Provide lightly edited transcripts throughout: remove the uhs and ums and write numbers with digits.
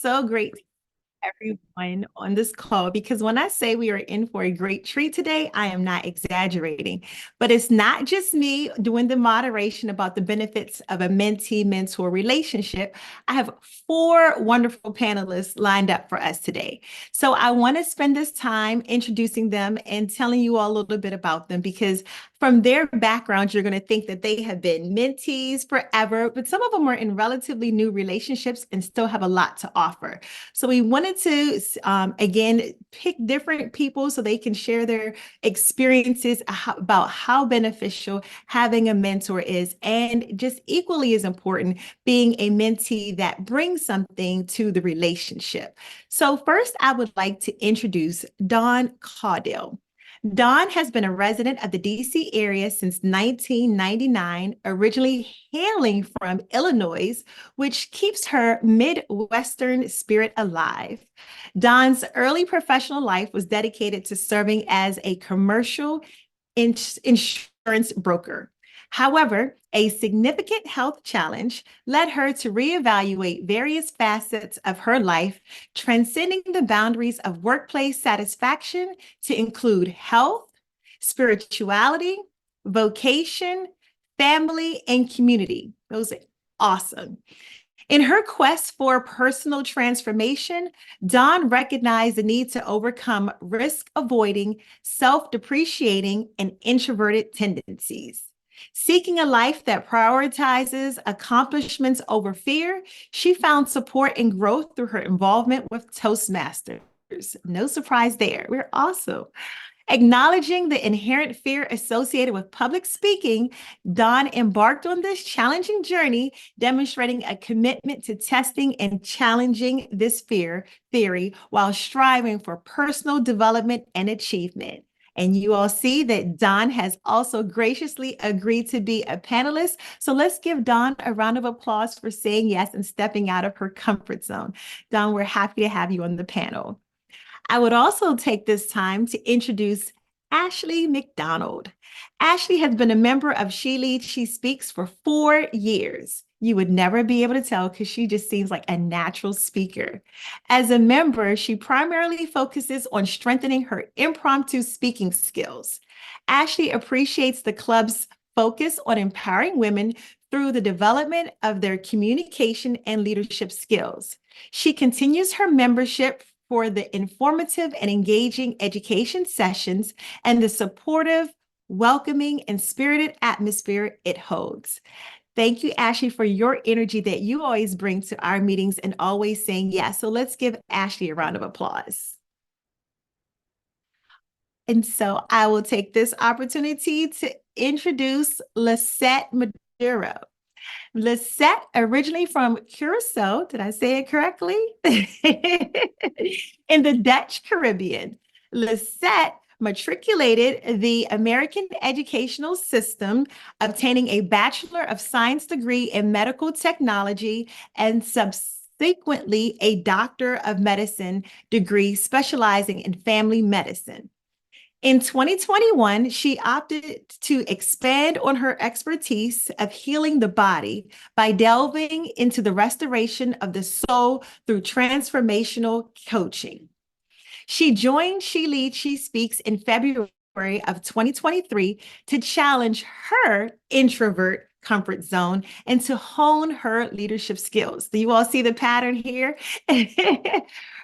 so great everyone on this call because when I say we are in for a great treat today, I am not exaggerating. But it's not just me doing the moderation about the benefits of a mentee mentor relationship. I have four wonderful panelists lined up for us today. So I want to spend this time introducing them and telling you all a little bit about them because from their backgrounds, you're going to think that they have been mentees forever, but some of them are in relatively new relationships and still have a lot to offer. So we wanted to, again, pick different people so they can share their experiences about how beneficial having a mentor is, and just equally as important, being a mentee that brings something to the relationship. So first, I would like to introduce Dawn Caudill. Dawn has been a resident of the DC area since 1999, originally hailing from Illinois, which keeps her Midwestern spirit alive. Dawn's early professional life was dedicated to serving as a commercial insurance broker. However, a significant health challenge led her to reevaluate various facets of her life, transcending the boundaries of workplace satisfaction to include health, spirituality, vocation, family, and community. Those are awesome. In her quest for personal transformation, Dawn recognized the need to overcome risk avoiding, self depreciating, and introverted tendencies. Seeking a life that prioritizes accomplishments over fear, she found support and growth through her involvement with Toastmasters. No surprise there. We're awesome. Acknowledging the inherent fear associated with public speaking, Dawn embarked on this challenging journey, demonstrating a commitment to testing and challenging this fear theory while striving for personal development and achievement. And you all see that Dawn has also graciously agreed to be a panelist. So let's give Dawn a round of applause for saying yes and stepping out of her comfort zone. Dawn, we're happy to have you on the panel. I would also take this time to introduce Ashley McDonald. Ashley has been a member of She Leads, She Speaks for 4 years. You would never be able to tell because she just seems like a natural speaker. As a member, she primarily focuses on strengthening her impromptu speaking skills. Ashley appreciates the club's focus on empowering women through the development of their communication and leadership skills. She continues her membership for the informative and engaging education sessions and the supportive, welcoming, and spirited atmosphere it holds. Thank you, Ashley, for your energy that you always bring to our meetings and always saying yes. So let's give Ashley a round of applause. And so I will take this opportunity to introduce Lisette Maduro. Lisette, originally from Curacao, did I say it correctly? In the Dutch Caribbean. Lisette matriculated the American educational system, obtaining a Bachelor of Science degree in medical technology and subsequently a Doctor of Medicine degree specializing in family medicine. In 2021, she opted to expand on her expertise of healing the body by delving into the restoration of the soul through transformational coaching. She joined She Leads, She Speaks in February of 2023 to challenge her introvert comfort zone and to hone her leadership skills. Do you all see the pattern here?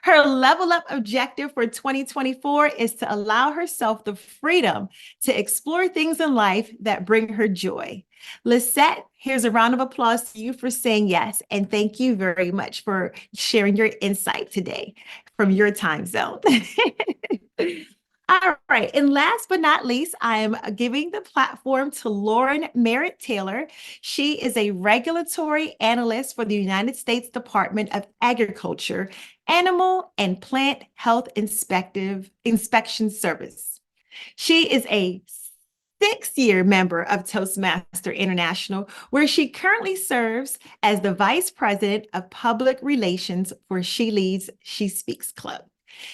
Her level up objective for 2024 is to allow herself the freedom to explore things in life that bring her joy. Lisette, here's a round of applause to you for saying yes. And thank you very much for sharing your insight today from your time zone. All right. And last but not least, I am giving the platform to Lauren Merritt Taylor. She is a regulatory analyst for the United States Department of Agriculture, Animal and Plant Health Inspection Service. She is a 6-year member of Toastmaster International, where she currently serves as the Vice President of Public Relations for She Leads, She Speaks Club.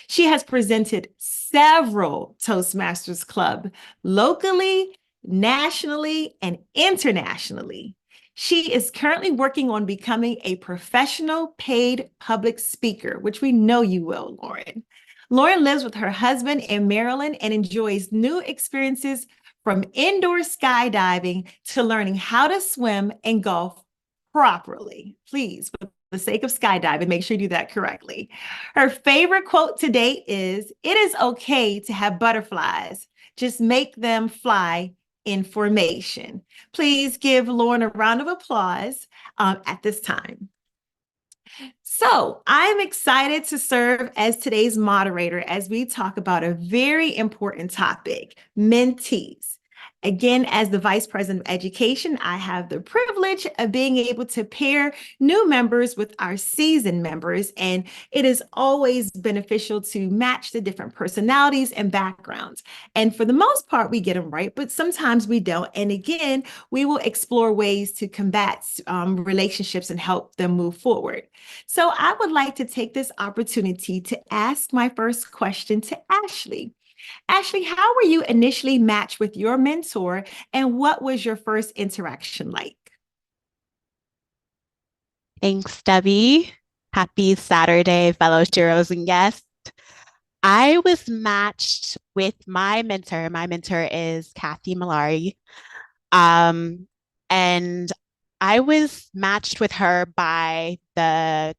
She has presented several Toastmasters Club locally, nationally, and internationally. She is currently working on becoming a professional paid public speaker, which we know you will, Lauren. Lauren lives with her husband in Maryland and enjoys new experiences from indoor skydiving to learning how to swim and golf properly. Please, for the sake of skydiving, make sure you do that correctly. Her favorite quote to date is, "It is okay to have butterflies. Just make them fly in formation." Please give Lauren a round of applause at this time. So I'm excited to serve as today's moderator as we talk about a very important topic, mentees. Again, as the Vice President of Education, I have the privilege of being able to pair new members with our seasoned members, and it is always beneficial to match the different personalities and backgrounds. And for the most part, we get them right, but sometimes we don't. And again, we will explore ways to combat relationships and help them move forward. So I would like to take this opportunity to ask my first question to Ashley. Ashley, how were you initially matched with your mentor, and what was your first interaction like? Thanks, Debbie. Happy Saturday, fellow Sheroes and guests. I was matched with my mentor. My mentor is Kathy Malari. Um, and I was matched with her by the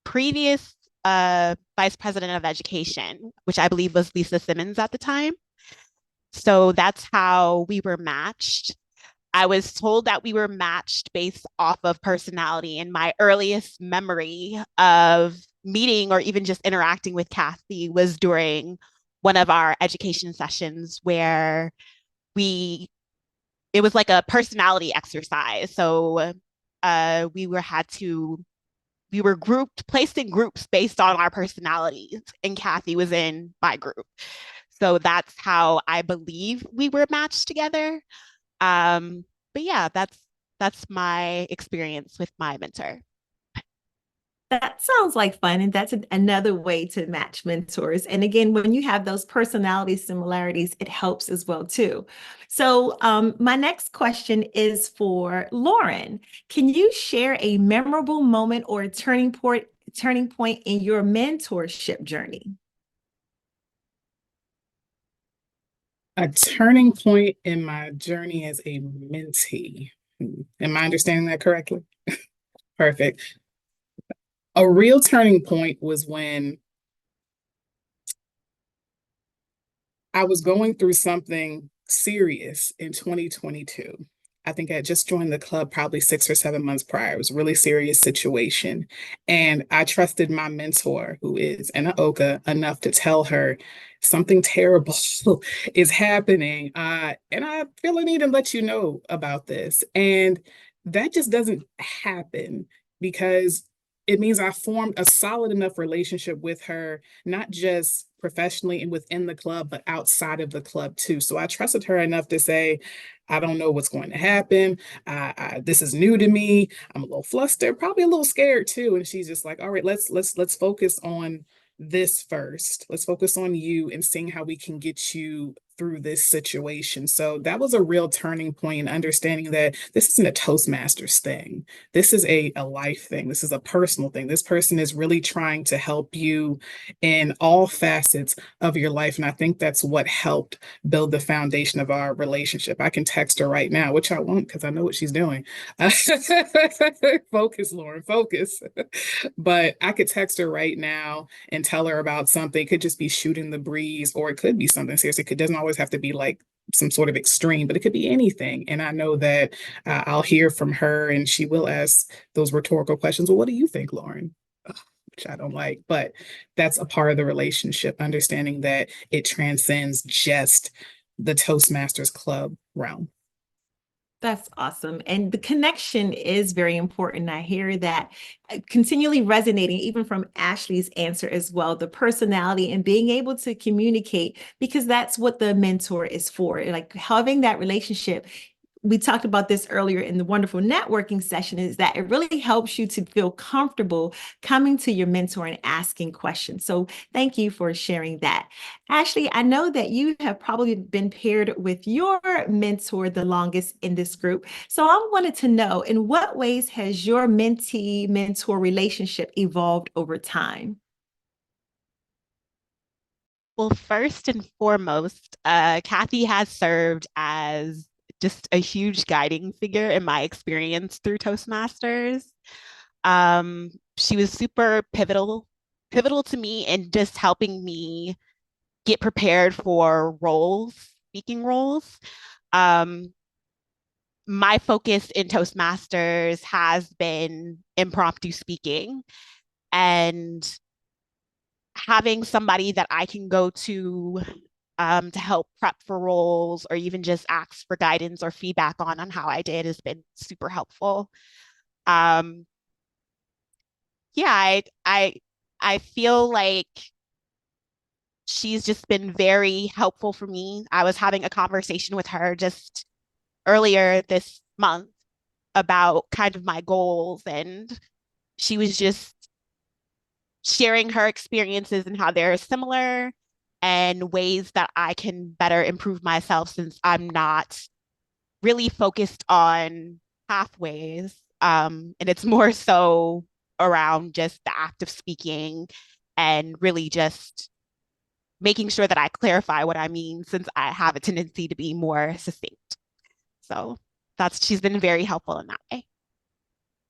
previous vice president of education, which I believe was Lisa Simmons at the time. So that's how we were matched. I was told that we were matched based off of personality. And my earliest memory of meeting or even just interacting with Kathy was during one of our education sessions where we, it was like a personality exercise. So we were grouped, placed in groups based on our personalities, and Kathy was in my group. So that's how I believe we were matched together. But yeah, that's my experience with my mentor. That sounds like fun. And that's another way to match mentors. And again, when you have those personality similarities, it helps as well, too. So my next question is for Lauren. Can you share a memorable moment or a turning point in your mentorship journey? A turning point in my journey as a mentee. Am I understanding that correctly? Perfect. A real turning point was when I was going through something serious in 2022. I think I had just joined the club probably 6 or 7 months prior. It was a really serious situation. And I trusted my mentor, who is Anna Oka, enough to tell her something terrible is happening. And I feel I need to let you know about this. And that just doesn't happen because it means I formed a solid enough relationship with her, not just professionally and within the club, but outside of the club too. So I trusted her enough to say, I don't know what's going to happen. This is new to me. I'm a little flustered, probably a little scared too. And she's just like, all right, let's focus on this first. Let's focus on you and seeing how we can get you through this situation. So that was a real turning point, understanding that this isn't a Toastmasters thing. This is a life thing. This is a personal thing. This person is really trying to help you in all facets of your life. And I think that's what helped build the foundation of our relationship. I can text her right now, which I won't because I know what she's doing. Focus, Lauren, focus. But I could text her right now and tell her about something. It could just be shooting the breeze, or it could be something serious. It doesn't always have to be like some sort of extreme, but it could be anything. And I know that I'll hear from her and she will ask those rhetorical questions. Well, what do you think, Lauren? Which I don't like, but that's a part of the relationship, understanding that it transcends just the Toastmasters Club realm. That's awesome. And the connection is very important. I hear that continually resonating, even from Ashley's answer as well, the personality and being able to communicate, because that's what the mentor is for. Like having that relationship we talked about this earlier in the wonderful networking session, is that it really helps you to feel comfortable coming to your mentor and asking questions. So thank you for sharing that. Ashley, I know that you have probably been paired with your mentor the longest in this group. So I wanted to know, in what ways has your mentee-mentor relationship evolved over time? Well, first and foremost, Kathy has served as just a huge guiding figure in my experience through Toastmasters. She was super pivotal to me in just helping me get prepared for roles, speaking roles. Um, my focus in Toastmasters has been impromptu speaking, and having somebody that I can go to help prep for roles or even just ask for guidance or feedback on how I did has been super helpful. Um, yeah, I feel like she's just been very helpful for me. I was having a conversation with her just earlier this month about kind of my goals, and she was just sharing her experiences and how they're similar and ways that I can better improve myself since I'm not really focused on pathways. And it's more so around just the act of speaking and really just making sure that I clarify what I mean since I have a tendency to be more succinct. So she's been very helpful in that way.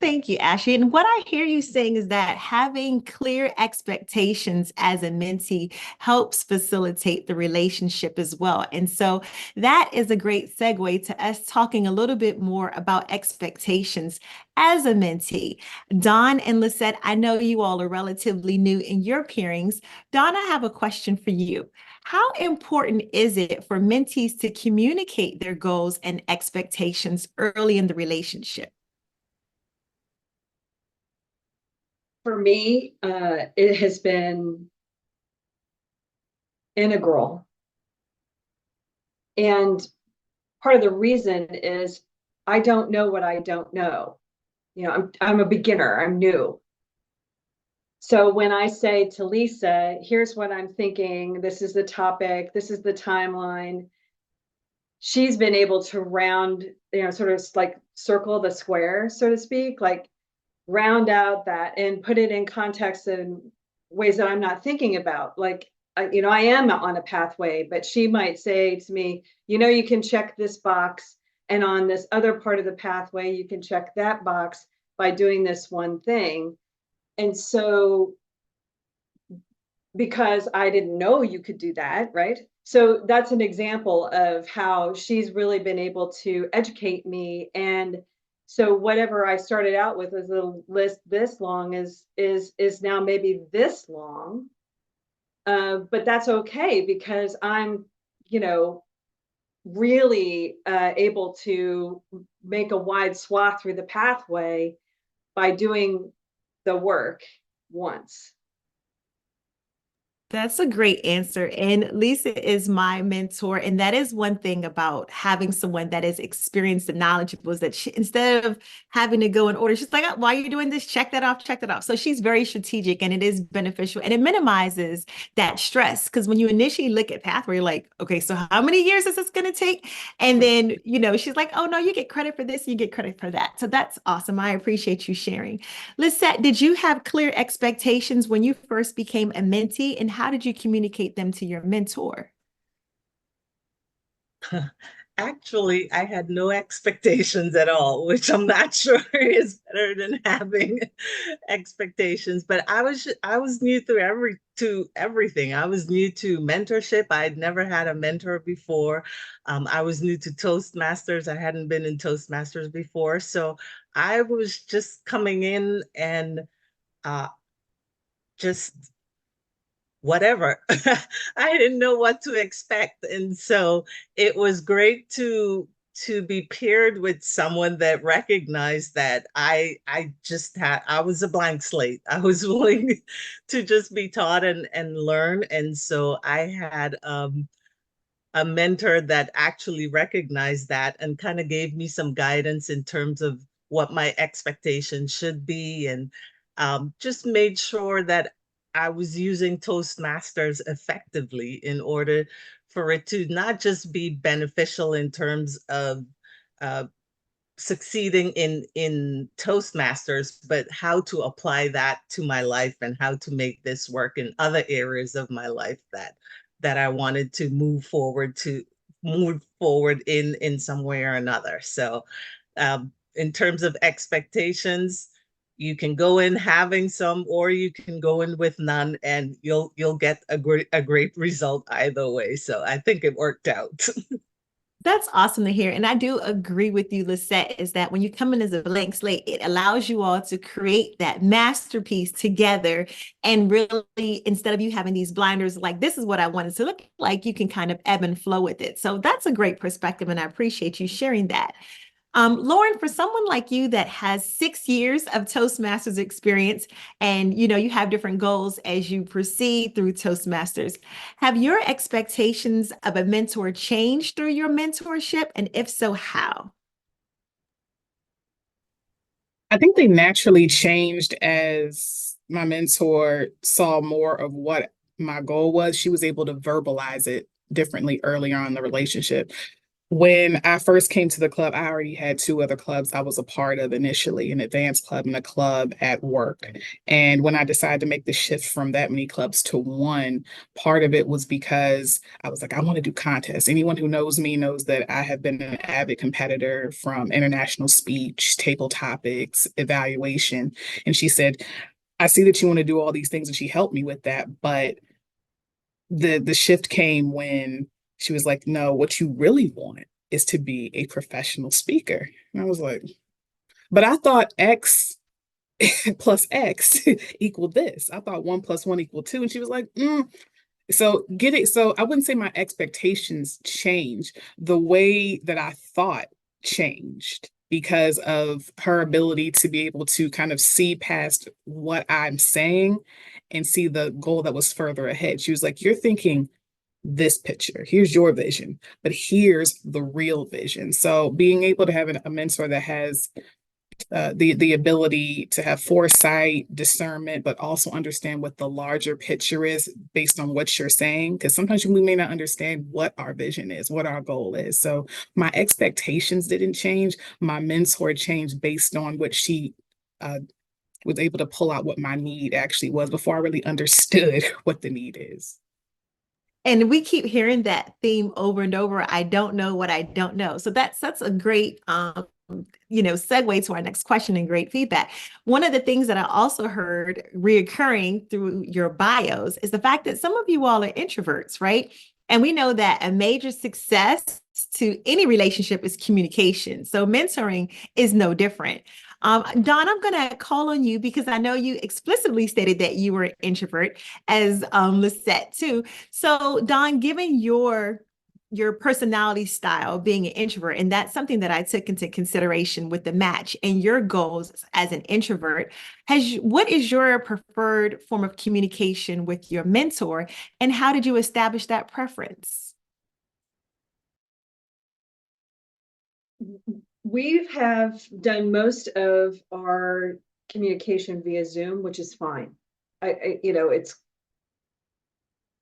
Thank you, Ashley. And what I hear you saying is that having clear expectations as a mentee helps facilitate the relationship as well. And so that is a great segue to us talking a little bit more about expectations as a mentee. Dawn and Lisette, I know you all are relatively new in your pairings. Dawn, I have a question for you. How important is it for mentees to communicate their goals and expectations early in the relationship? For me, it has been integral. And part of the reason is I don't know what I don't know. You know, I'm a beginner, I'm new. So when I say to Lisa, here's what I'm thinking, this is the topic, this is the timeline, she's been able to round, sort of like circle the square, so to speak, like round out that and put it in context in ways that I'm not thinking about. Like, I am on a pathway, but she might say to me, you can check this box, and on this other part of the pathway, you can check that box by doing this one thing. And so, because I didn't know you could do that, right? So that's an example of how she's really been able to educate me. And so whatever I started out with as a list this long is now maybe this long. But that's okay because I'm, really able to make a wide swath through the pathway by doing the work once. That's a great answer. And Lisa is my mentor. And that is one thing about having someone that is experienced and knowledgeable is that she, instead of having to go in order, she's like, oh, why are you doing this? Check that off, check that off. So she's very strategic and it is beneficial and it minimizes that stress. Because when you initially look at pathway, you're like, okay, so how many years is this going to take? And then, she's like, oh, no, you get credit for this, you get credit for that. So that's awesome. I appreciate you sharing. Lisette, did you have clear expectations when you first became a mentee, and how did you communicate them to your mentor? Actually, I had no expectations at all, which I'm not sure is better than having expectations. But I was new to everything. I was new to mentorship. I'd never had a mentor before. I was new to Toastmasters. I hadn't been in Toastmasters before, so I was just coming in and just whatever. I didn't know what to expect. And so it was great to be paired with someone that recognized that I was a blank slate. I was willing to just be taught and learn. And so I had a mentor that actually recognized that and kind of gave me some guidance in terms of what my expectations should be, and just made sure that I was using Toastmasters effectively in order for it to not just be beneficial in terms of uh, succeeding in Toastmasters, but how to apply that to my life and how to make this work in other areas of my life that I wanted to move forward in some way or another. So in terms of expectations, you can go in having some, or you can go in with none, and you'll get a great result either way. So I think it worked out. That's awesome to hear. And I do agree with you, Lisette, is that when you come in as a blank slate, it allows you all to create that masterpiece together. And really, instead of you having these blinders, like, this is what I want it to look like, you can kind of ebb and flow with it. So that's a great perspective. And I appreciate you sharing that. Lauren, for someone like you that has 6 years of Toastmasters experience, and you have different goals as you proceed through Toastmasters, have your expectations of a mentor changed through your mentorship? And if so, how? I think they naturally changed as my mentor saw more of what my goal was. She was able to verbalize it differently earlier on in the relationship. When I first came to the club, I already had two other clubs I was a part of initially, an advanced club and a club at work. And when I decided to make the shift from that many clubs to one, part of it was because I was like, I want to do contests. Anyone who knows me knows that I have been an avid competitor from international speech, table topics, evaluation. And she said, I see that you want to do all these things. And she helped me with that. But the shift came when she was like, no, what you really want is to be a professional speaker. And I was like, but I thought X plus X equaled this. I thought 1 + 1 = 2. And she was like, So get it. So I wouldn't say my expectations changed. The way that I thought changed because of her ability to be able to kind of see past what I'm saying and see the goal that was further ahead. She was like, you're thinking this picture. Here's your vision, but here's the real vision. So being able to have a mentor that has the ability to have foresight, discernment, but also understand what the larger picture is based on what you're saying. Because sometimes we may not understand what our vision is, what our goal is. So my expectations didn't change. My mentor changed based on what she was able to pull out what my need actually was before I really understood what the need is. And we keep hearing that theme over and over. I don't know what I don't know. So that's a great segue to our next question and great feedback. One of the things that I also heard reoccurring through your bios is the fact that some of you all are introverts, right? And we know that a major success to any relationship is communication. So mentoring is no different. Don, I'm going to call on you because I know you explicitly stated that you were an introvert, as Lisette too. So Don, given your personality style being an introvert, and that's something that I took into consideration with the match and your goals as an introvert, what is your preferred form of communication with your mentor, and how did you establish that preference? We have done most of our communication via Zoom, which is fine. It's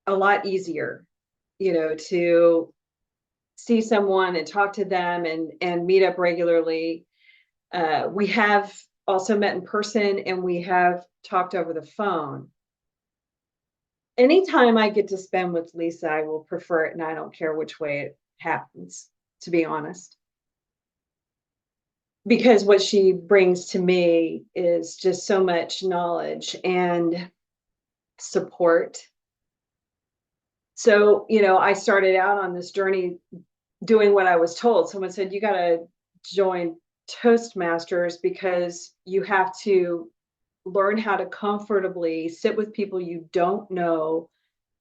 a lot easier, to see someone and talk to them and meet up regularly. We have also met in person and we have talked over the phone. Anytime I get to spend with Lisa, I will prefer it, and I don't care which way it happens, to be honest. Because what she brings to me is just so much knowledge and support. So, I started out on this journey doing what I was told. Someone said, you got to join Toastmasters because you have to learn how to comfortably sit with people you don't know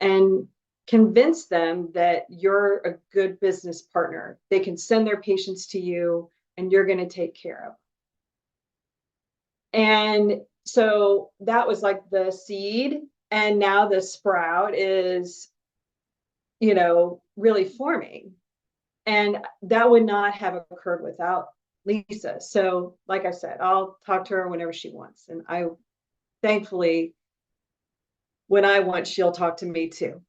and convince them that you're a good business partner. They can send their patients to you and you're going to take care of them. And so that was like the seed. And now the sprout is, really forming. And that would not have occurred without Lisa. So like I said, I'll talk to her whenever she wants. And I thankfully, when I want, she'll talk to me too.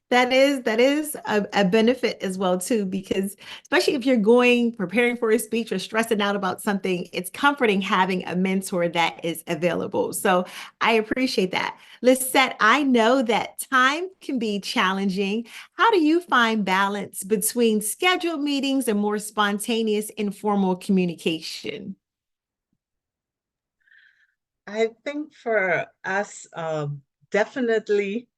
That is a benefit as well too, because especially if you're preparing for a speech or stressing out about something, it's comforting having a mentor that is available. So I appreciate that. Lisette, I know that time can be challenging. How do you find balance between scheduled meetings and more spontaneous, informal communication? I think for us, definitely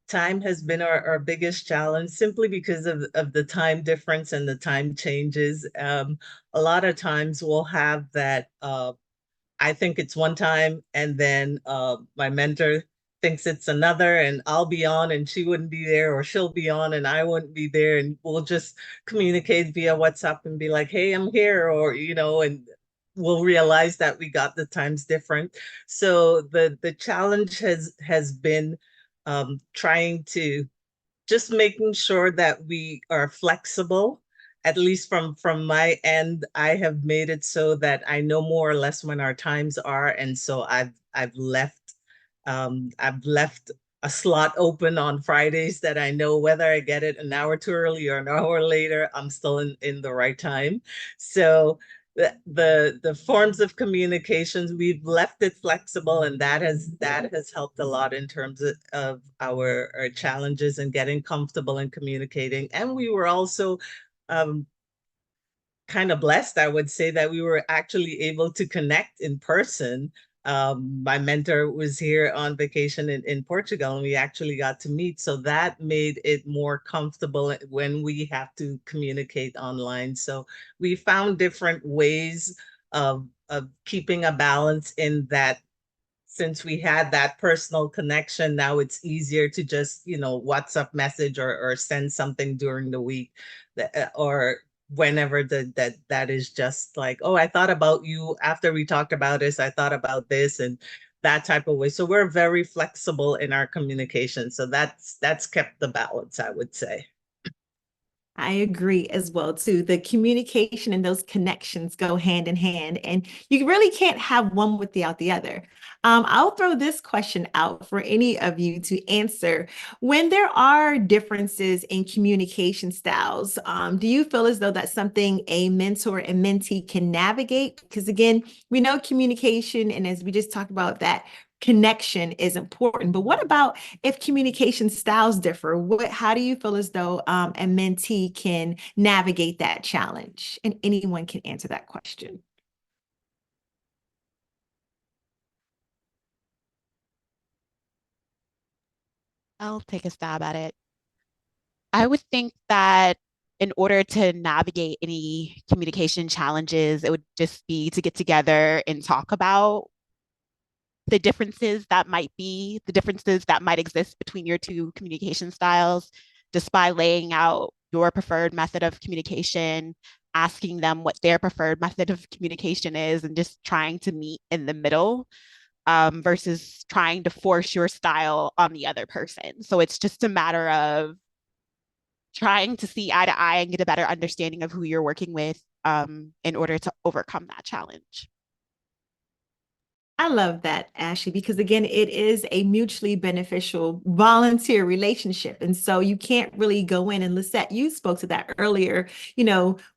time has been our biggest challenge simply because of the time difference and the time changes. A lot of times we'll have that I think it's one time, and then my mentor thinks it's another, and I'll be on and she wouldn't be there, or she'll be on and I wouldn't be there, and we'll just communicate via WhatsApp and be like, "Hey, I'm here," or and we'll realize that we got the times different. So the challenge has been trying to just making sure that we are flexible. At least from my end, I have made it so that I know more or less when our times are, and so I've left a slot open on Fridays that I know whether I get it an hour too early or an hour later, I'm still in the right time. So the forms of communications, we've left it flexible, and that has helped a lot in terms of our challenges and getting comfortable in communicating. And we were also um, kind of blessed, I would say, that we were actually able to connect in person. My mentor was here on vacation in Portugal, and we actually got to meet. So that made it more comfortable when we have to communicate online. So we found different ways of keeping a balance in that. Since we had that personal connection, now it's easier to just, WhatsApp message or send something during the week or whenever that is just like, oh, I thought about you after we talked about this, I thought about this, and that type of way. So we're very flexible in our communication. So that's kept the balance, I would say. I agree as well too. The communication and those connections go hand in hand, and you really can't have one without the other. I'll throw this question out for any of you to answer. When there are differences in communication styles, do you feel as though that's something a mentor and mentee can navigate? Because again, we know communication, and as we just talked about, that connection is important. But what about if communication styles differ? How do you feel as though a mentee can navigate that challenge? And anyone can answer that question. I'll take a stab at it. I would think that in order to navigate any communication challenges, it would just be to get together and talk about the differences that might exist between your two communication styles, just by laying out your preferred method of communication, asking them what their preferred method of communication is, and just trying to meet in the middle, versus trying to force your style on the other person. So it's just a matter of trying to see eye to eye and get a better understanding of who you're working with, in order to overcome that challenge. I love that, Ashley, because again, it is a mutually beneficial volunteer relationship. And so you can't really go in, and Lisette, you spoke to that earlier,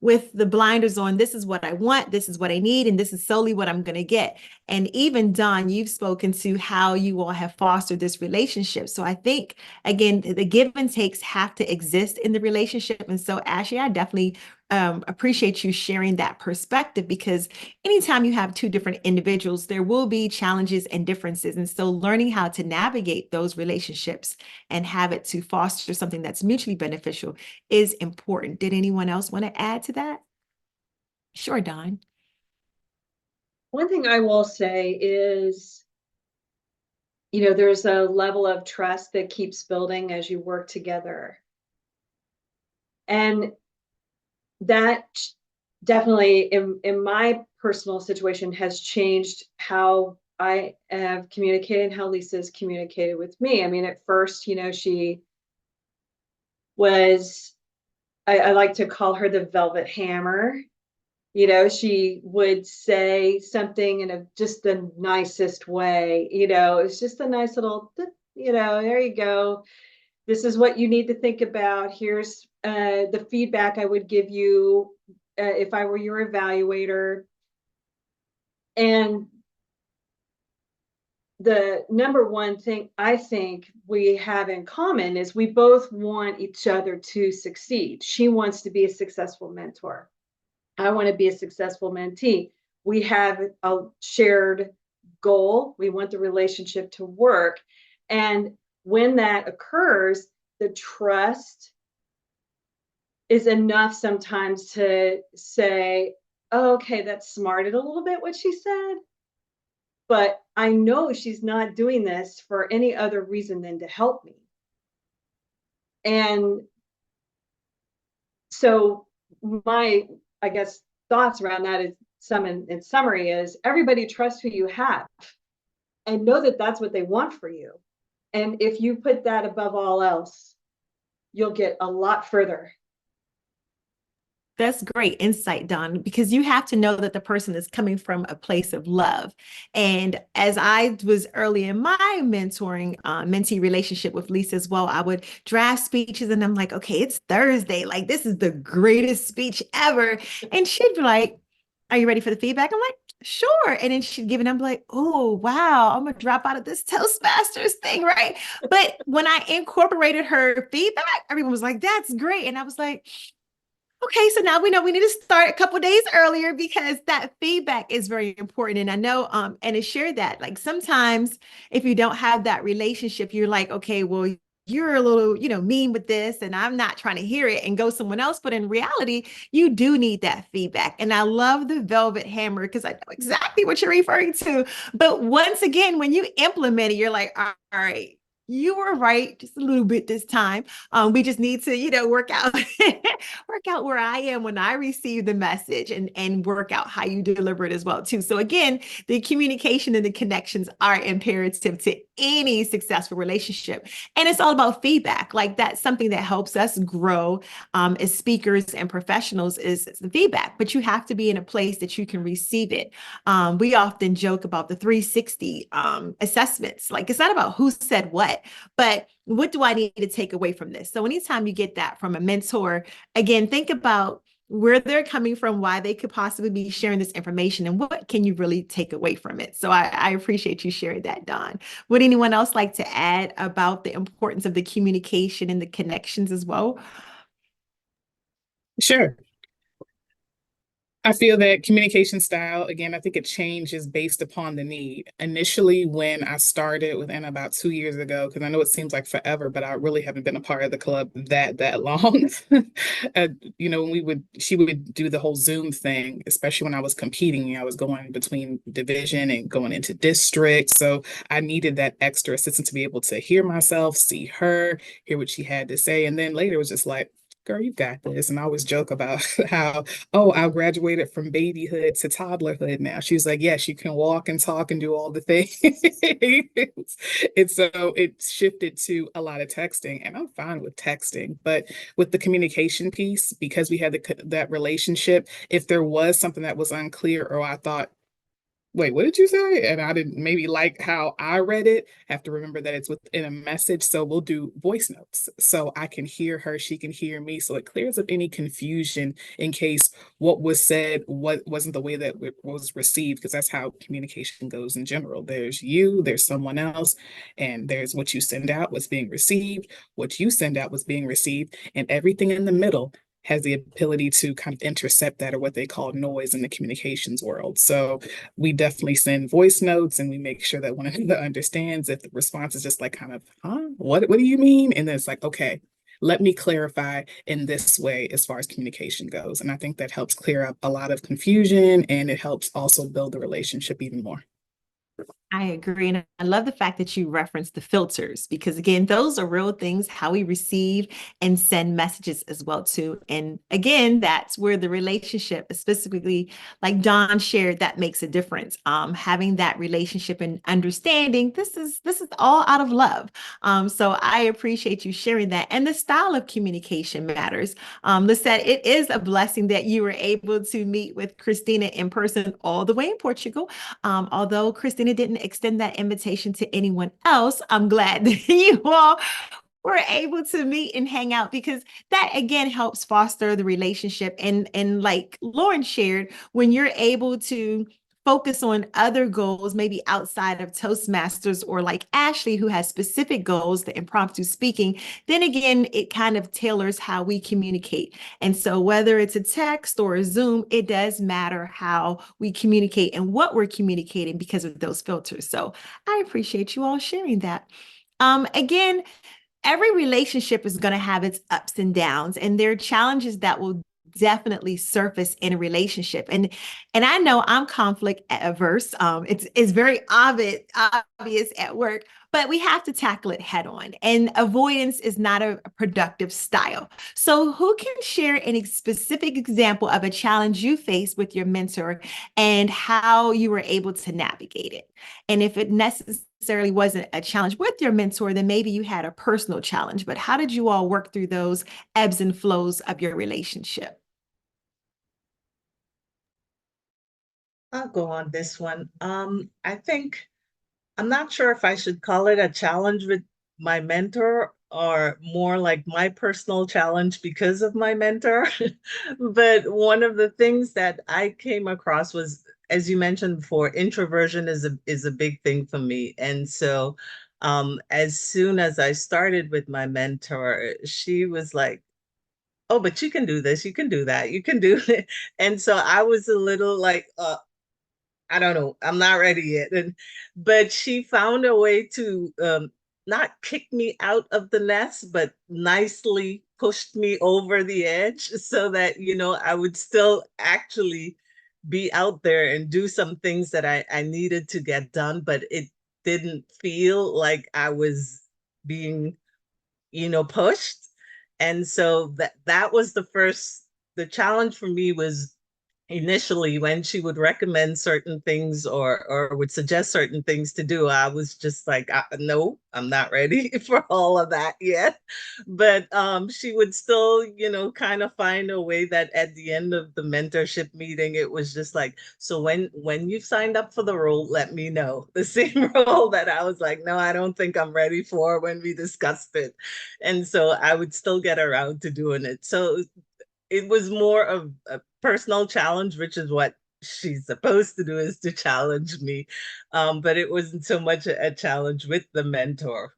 with the blinders on, this is what I want, this is what I need, and this is solely what I'm going to get. And even Dawn, you've spoken to how you all have fostered this relationship. So I think, again, the give and takes have to exist in the relationship. And so, Ashley, I definitely appreciate you sharing that perspective, because anytime you have two different individuals, there will be challenges and differences. And so learning how to navigate those relationships and have it to foster something that's mutually beneficial is important. Did anyone else want to add to that? Sure, Dawn. One thing I will say is, there's a level of trust that keeps building as you work together. And that definitely in my personal situation has changed how I have communicated, how Lisa's communicated with me. I mean, at first, she was, I like to call her the velvet hammer. You know, she would say something in just the nicest way. You know, it's just a nice little, you know, there you go. This is what you need to think about. Here's the feedback I would give you if I were your evaluator. And the number one thing I think we have in common is we both want each other to succeed. She wants to be a successful mentor. I want to be a successful mentee. We have a shared goal. We want the relationship to work. And when that occurs, the trust is enough sometimes to say, oh, okay, that smarted a little bit what she said, but I know she's not doing this for any other reason than to help me. And so my, I guess, thoughts around that is in summary is everybody trust who you have and know that that's what they want for you. And if you put that above all else, you'll get a lot further. That's great insight, Dawn, because you have to know that the person is coming from a place of love. And as I was early in my mentoring, mentee relationship with Lisa as well, I would draft speeches and I'm like, okay, it's Thursday. Like, this is the greatest speech ever. And she'd be like, are you ready for the feedback? I'm like, sure. And then she'd give it, and I'm like, oh, wow, I'm going to drop out of this Toastmasters thing, right? But when I incorporated her feedback, everyone was like, that's great. And I was like, okay, so now we know we need to start a couple days earlier because that feedback is very important. And I know, and to share that, like sometimes if you don't have that relationship, you're like, okay, well, you're a little, mean with this, and I'm not trying to hear it and go someone else. But in reality, you do need that feedback. And I love the velvet hammer because I know exactly what you're referring to. But once again, when you implement it, you're like, all right, you were right just a little bit this time. We just need to, work out, work out where I am when I receive the message and work out how you deliver it as well too. So again, the communication and the connections are imperative to any successful relationship. And it's all about feedback. Like that's something that helps us grow as speakers and professionals is the feedback, but you have to be in a place that you can receive it. We often joke about the 360 assessments. Like it's not about who said what, but what do I need to take away from this? So anytime you get that from a mentor, again, think about where they're coming from, why they could possibly be sharing this information, and what can you really take away from it? So I appreciate you sharing that, Dawn. Would anyone else like to add about the importance of the communication and the connections as well? Sure. I feel that communication style, again, I think it changes based upon the need. Initially, when I started with Anna about 2 years ago, because I know it seems like forever, but I really haven't been a part of the club that long. When she would do the whole Zoom thing, especially when I was competing. I was going between division and going into district. So I needed that extra assistance to be able to hear myself, see her, hear what she had to say. And then later it was just like, girl, you got this. And I always joke about how, oh, I graduated from babyhood to toddlerhood now. She was like, yes, you can walk and talk and do all the things. And so it shifted to a lot of texting, and I'm fine with texting, but with the communication piece, because we had that relationship, if there was something that was unclear or I thought, wait, what did you say? And I didn't maybe like how I read it. Have to remember that it's within a message. So we'll do voice notes so I can hear her, she can hear me. So it clears up any confusion in case what was said wasn't the way that it was received, because that's how communication goes in general. There's you, there's someone else, and there's what you send out, what's being received, what you send out, what's being received, and everything in the middle has the ability to kind of intercept that, or what they call noise in the communications world. So we definitely send voice notes and we make sure that one another understands. If the response is just like kind of, huh, what do you mean? And then it's like, okay, let me clarify in this way as far as communication goes. And I think that helps clear up a lot of confusion, and it helps also build the relationship even more. I agree. And I love the fact that you referenced the filters because again, those are real things, how we receive and send messages as well too. And again, that's where the relationship, specifically like Don shared, that makes a difference. Having that relationship and understanding this is all out of love. So I appreciate you sharing that. And the style of communication matters. Lisette, it is a blessing that you were able to meet with Christina in person all the way in Portugal. Although Christina didn't extend that invitation to anyone else, I'm glad that you all were able to meet and hang out because that again helps foster the relationship. And like Lauren shared, when you're able to focus on other goals, maybe outside of Toastmasters or like Ashley, who has specific goals, the impromptu speaking, then again, it kind of tailors how we communicate. And so whether it's a text or a Zoom, it does matter how we communicate and what we're communicating because of those filters. So I appreciate you all sharing that. Again, every relationship is going to have its ups and downs, and there are challenges that will definitely surface in a relationship. And I know I'm conflict averse. It's very obvious at work, but we have to tackle it head on. And avoidance is not a productive style. So, who can share any specific example of a challenge you faced with your mentor and how you were able to navigate it? And if it necessarily wasn't a challenge with your mentor, then maybe you had a personal challenge. But how did you all work through those ebbs and flows of your relationship? I'll go on this one. I think I'm not sure if I should call it a challenge with my mentor or more like my personal challenge because of my mentor. But one of the things that I came across was, as you mentioned before, introversion is a big thing for me. And so as soon as I started with my mentor, she was like, oh, but you can do this, you can do that, you can do it. And so I was a little like, I don't know. I'm not ready yet. But she found a way to not kick me out of the nest, but nicely pushed me over the edge so that, I would still actually be out there and do some things that I needed to get done, but it didn't feel like I was being, pushed. And so that was the challenge for me was initially when she would recommend certain things or would suggest certain things to do, I was just like, no, I'm not ready for all of that yet. But she would still, kind of find a way that at the end of the mentorship meeting, it was just like, so when you've signed up for the role, let me know. The same role that I was like, no, I don't think I'm ready for when we discussed it. And so I would still get around to doing it. So it was more of a personal challenge, which is what she's supposed to do, is to challenge me. But it wasn't so much a challenge with the mentor.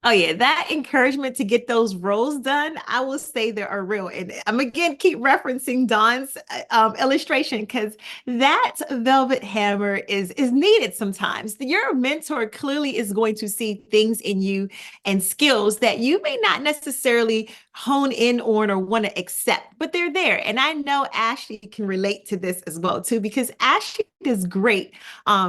Oh yeah, that encouragement to get those roles done, I will say they are real. And I'm again keep referencing Dawn's illustration because that velvet hammer is needed sometimes. Your mentor clearly is going to see things in you and skills that you may not necessarily hone in on or want to accept, but they're there. And I know Ashley can relate to this as well too, because Ashley is great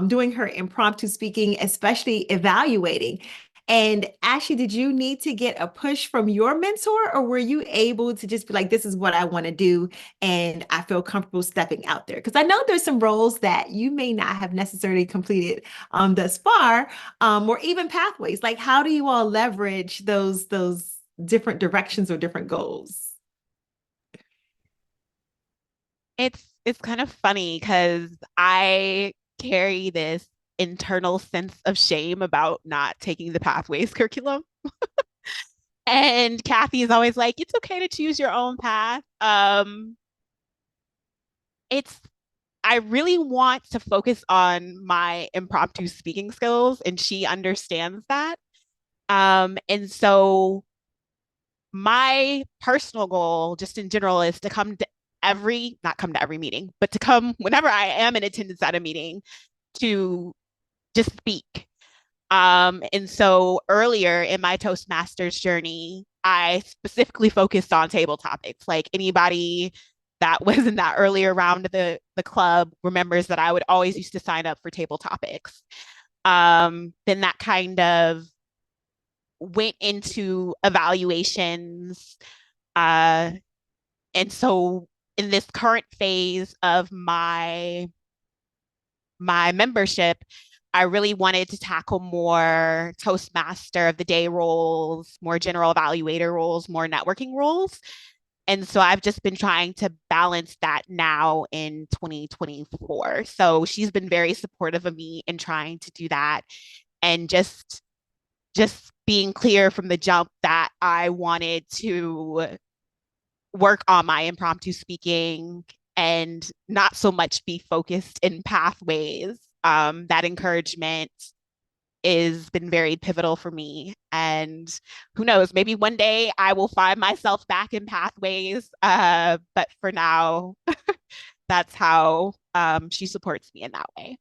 doing her impromptu speaking, especially evaluating. And Ashley, did you need to get a push from your mentor, or were you able to just be like, this is what I want to do, and I feel comfortable stepping out there? Because I know there's some roles that you may not have necessarily completed thus far, or even pathways. Like, how do you all leverage those different directions or different goals? It's kind of funny because I carry this internal sense of shame about not taking the pathways curriculum. And Kathy is always like, it's okay to choose your own path. It's I really want to focus on my impromptu speaking skills, and she understands that. And so my personal goal, just in general, is to not come to every meeting, but to come whenever I am in attendance at a meeting to just speak. And so earlier in my Toastmasters journey, I specifically focused on table topics, like anybody that was in that earlier round of the club remembers that I would always used to sign up for table topics. Then that kind of went into evaluations. Uh, and so in this current phase of my membership, I really wanted to tackle more Toastmaster of the day roles, more general evaluator roles, more networking roles. And so I've just been trying to balance that now in 2024. So she's been very supportive of me in trying to do that, and just being clear from the jump that I wanted to work on my impromptu speaking and not so much be focused in pathways. That encouragement has been very pivotal for me. And who knows, maybe one day I will find myself back in pathways. But for now, that's how she supports me in that way.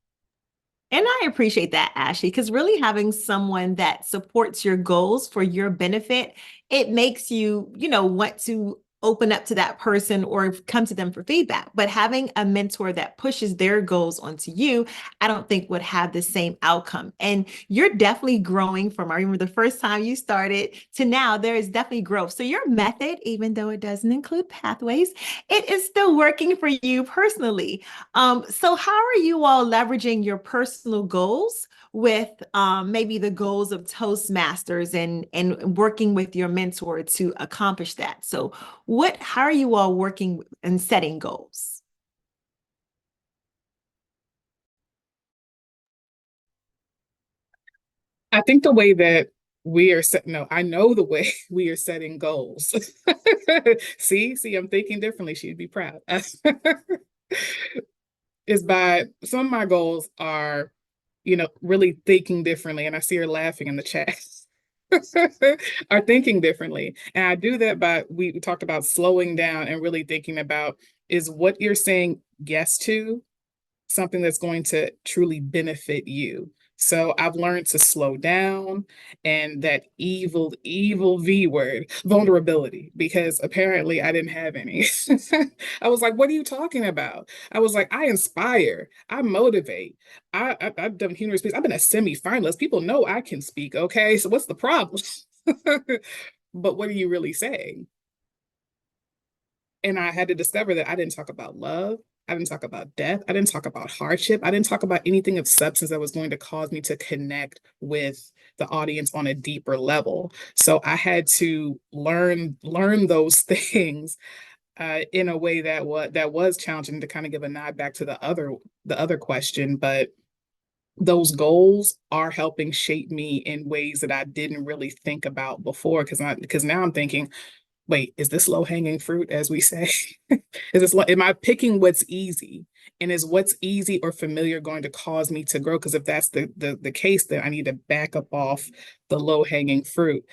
And I appreciate that, Ashley, because really having someone that supports your goals for your benefit, it makes you, want to open up to that person or come to them for feedback. But having a mentor that pushes their goals onto you, I don't think would have the same outcome. And you're definitely growing from, I remember the first time you started to now, there is definitely growth. So your method, even though it doesn't include pathways, it is still working for you personally. So how are you all leveraging your personal goals with maybe the goals of Toastmasters and working with your mentor to accomplish that? So how are you all working and setting goals? I think the way that we are set, no, I know the way we are setting goals. See, I'm thinking differently. She'd be proud. Is by some of my goals are, really thinking differently. And I see her laughing in the chat. Are thinking differently. And I do that by, we talked about slowing down and really thinking about, is what you're saying yes to something that's going to truly benefit you? So I've learned to slow down, and that evil V word, vulnerability, because apparently I didn't have any. I was like, what are you talking about? I was like, I inspire, I motivate. I've done humorous speech. I've been a semi-finalist. People know I can speak. Okay, so what's the problem? But what are you really saying? And I had to discover that I didn't talk about love. I didn't talk about death. I didn't talk about hardship. I didn't talk about anything of substance that was going to cause me to connect with the audience on a deeper level. So I had to learn those things in a way that was challenging, to kind of give a nod back to the other question. But those goals are helping shape me in ways that I didn't really think about before, because now I'm thinking, wait, is this low hanging fruit, as we say? Am I picking what's easy? And is what's easy or familiar going to cause me to grow? Because if that's the case, then I need to back up off the low hanging fruit.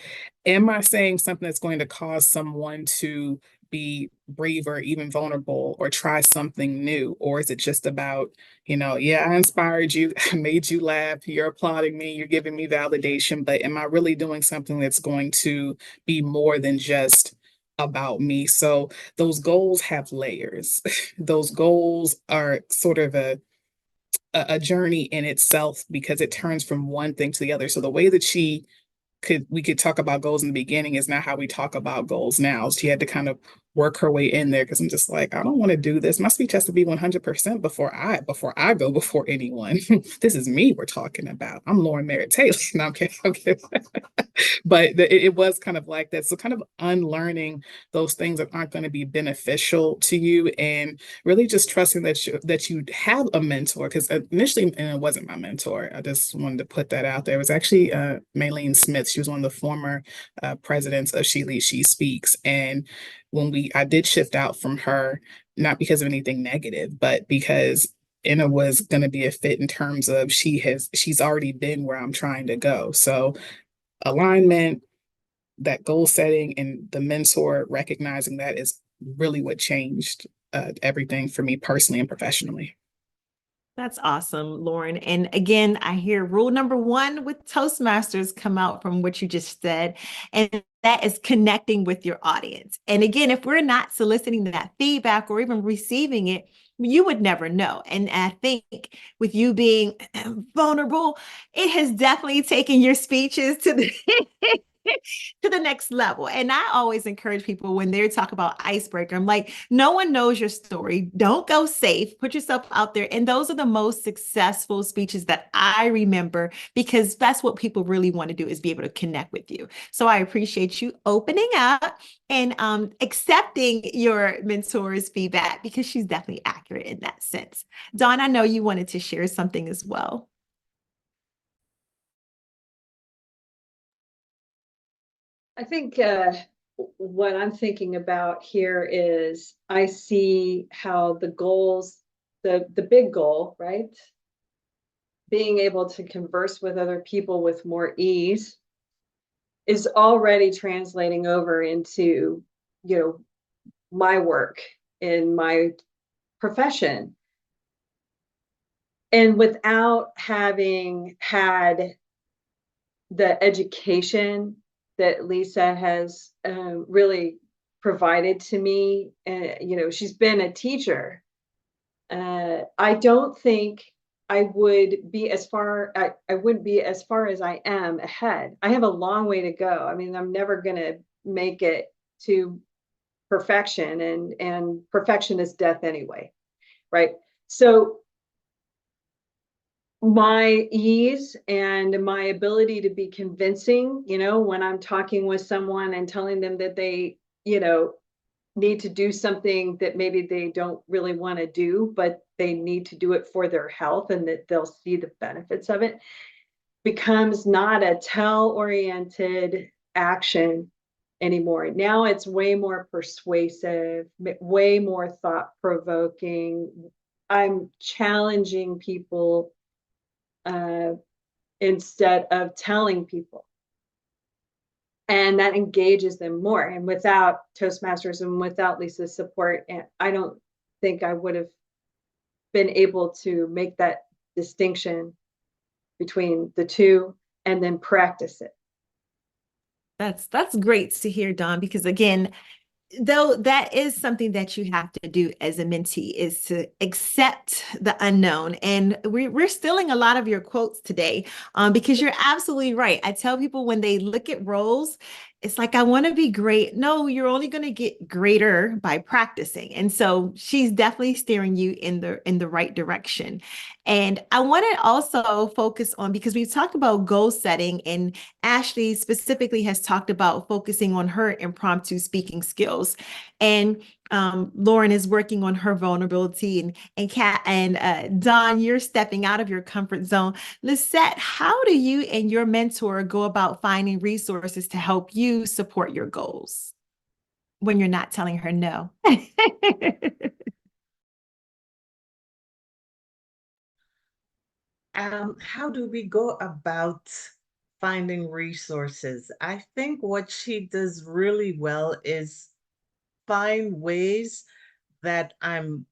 Am I saying something that's going to cause someone to be braver, even vulnerable, or try something new? Or is it just about, yeah, I inspired you, I made you laugh, you're applauding me, you're giving me validation, but am I really doing something that's going to be more than just about me? So those goals have layers. Those goals are sort of a journey in itself, because it turns from one thing to the other. So the way that we could talk about goals in the beginning is not how we talk about goals now. She had to kind of work her way in there, because I'm just like, I don't want to do this. My speech has to be 100% before I go before anyone. This is me we're talking about. I'm Lauren Merritt Taylor. No, I'm kidding. But it was kind of like that. So kind of unlearning those things that aren't going to be beneficial to you, and really just trusting that you have a mentor. Because initially, and it wasn't my mentor. I just wanted to put that out there. It was actually Maylene Smith. She was one of the former presidents of She Leads, She Speaks. And when I did shift out from her, not because of anything negative, but because Anna was going to be a fit in terms of she's already been where I'm trying to go. So alignment, that goal setting, and the mentor recognizing that is really what changed everything for me personally and professionally. That's awesome, Lauren. And again, I hear rule number one with Toastmasters come out from what you just said, and that is connecting with your audience. And again, if we're not soliciting that feedback or even receiving it, you would never know. And I think with you being vulnerable, it has definitely taken your speeches to the to the next level. And I always encourage people when they talk about icebreaker, I'm like, no one knows your story. Don't go safe. Put yourself out there. And those are the most successful speeches that I remember because that's what people really want to do is be able to connect with you. So I appreciate you opening up and accepting your mentor's feedback because she's definitely accurate in that sense. Dawn, I know you wanted to share something as well. I think what I'm thinking about here is I see how the goals, the big goal, right? Being able to converse with other people with more ease is already translating over into, my work in my profession. And without having had the education that Lisa has really provided to me, she's been a teacher. I don't think I would be as far, I wouldn't be as far as I am ahead. I have a long way to go. I mean, I'm never going to make it to perfection, and perfection is death anyway, right? So my ease and my ability to be convincing, when I'm talking with someone and telling them that they, need to do something that maybe they don't really want to do, but they need to do it for their health and that they'll see the benefits of it, becomes not a tell-oriented action anymore. Now it's way more persuasive, way more thought-provoking. I'm challenging people instead of telling people. And that engages them more. And without Toastmasters and without Lisa's support, I don't think I would have been able to make that distinction between the two and then practice it. That's great to hear, Dawn, because again, though that is something that you have to do as a mentee is to accept the unknown. And we're stealing a lot of your quotes today because you're absolutely right. I tell people when they look at roles, it's like, I want to be great. No, you're only going to get greater by practicing. And so she's definitely steering you in the right direction. And I want to also focus on, because we've talked about goal setting, and Ashley specifically has talked about focusing on her impromptu speaking skills. And Lauren is working on her vulnerability, and Kat and Dawn, you're stepping out of your comfort zone. Lisette, how do you and your mentor go about finding resources to help you support your goals when you're not telling her no? How do we go about finding resources? I think what she does really well is find ways that I'm